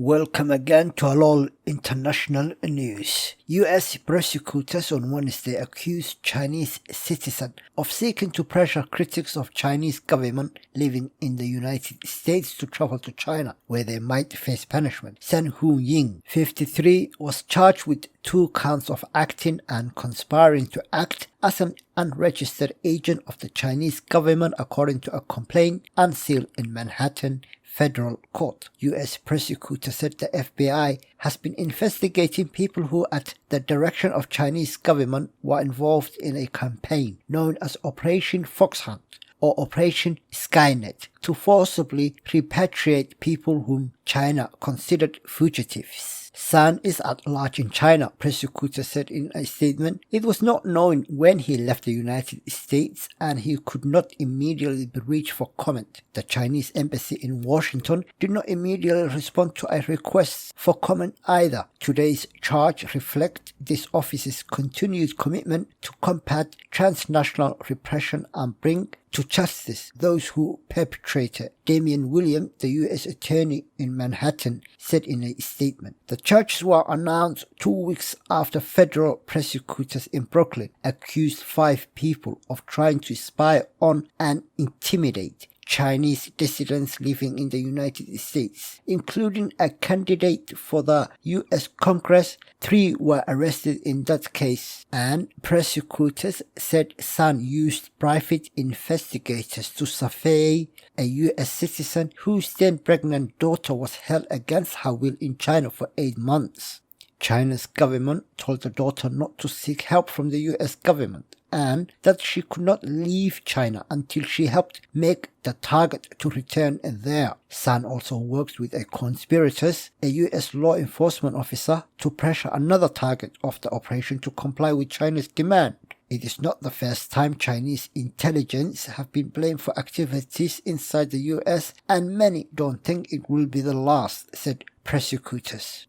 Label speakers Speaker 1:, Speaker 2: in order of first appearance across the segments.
Speaker 1: Welcome again to Allool International News. U.S. prosecutors on Wednesday accused Chinese citizen of seeking to pressure critics of Chinese government living in the United States to travel to China, where they might face punishment. San Hu-Ying, 53, was charged with 2 counts of acting and conspiring to act as an unregistered agent of the Chinese government, according to a complaint unsealed in Manhattan Federal Court. U.S. prosecutors said the FBI has been investigating people who, at the direction of Chinese government, were involved in a campaign known as Operation Foxhunt or Operation Skynet to forcibly repatriate people whom China considered fugitives. San is at large in China, prosecutors said in a statement. It was not known when he left the United States and he could not immediately be reached for comment. The Chinese embassy in Washington did not immediately respond to a request for comment either. Today's charge reflects this office's continued commitment to combat transnational repression and bring to justice those who perpetrated. Damian Williams, the U.S. attorney in Manhattan, said in a statement. The charges were announced 2 weeks after federal prosecutors in Brooklyn accused 5 people of trying to spy on and intimidate Chinese dissidents living in the United States, including a candidate for the U.S. Congress. 3 were arrested in that case, and prosecutors said San used private investigators to survey a U.S. citizen whose then pregnant daughter was held against her will in China for 8 months. China's government told the daughter not to seek help from the U.S. government and that she could not leave China until she helped make the target to return there. San also works with a conspirators, a U.S. law enforcement officer, to pressure another target of the operation to comply with China's demand. It is not the first time Chinese intelligence have been blamed for activities inside the U.S., and many don't think it will be the last, said prosecutors.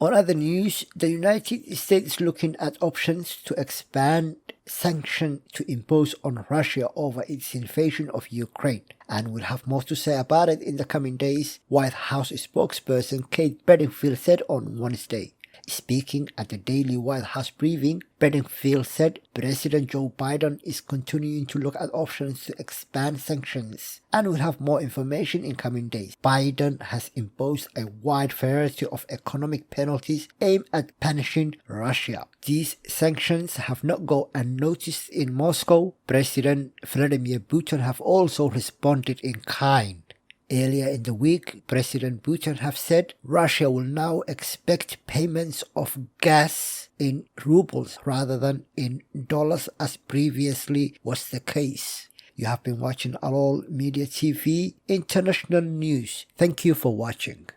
Speaker 1: On other news, the United States is looking at options to expand sanctions to impose on Russia over its invasion of Ukraine, and we'll have more to say about it in the coming days, White House spokesperson Kate Bedingfield said on Wednesday. Speaking at the daily White House briefing, Bedingfield said President Joe Biden is continuing to look at options to expand sanctions and will have more information in coming days. Biden has imposed a wide variety of economic penalties aimed at punishing Russia. These sanctions have not gone unnoticed in Moscow. President Vladimir Putin have also responded in kind. Earlier in the week, President Putin have said Russia will now expect payments of gas in rubles rather than in dollars, as previously was the case. You have been watching Allool Media TV International News. Thank you for watching.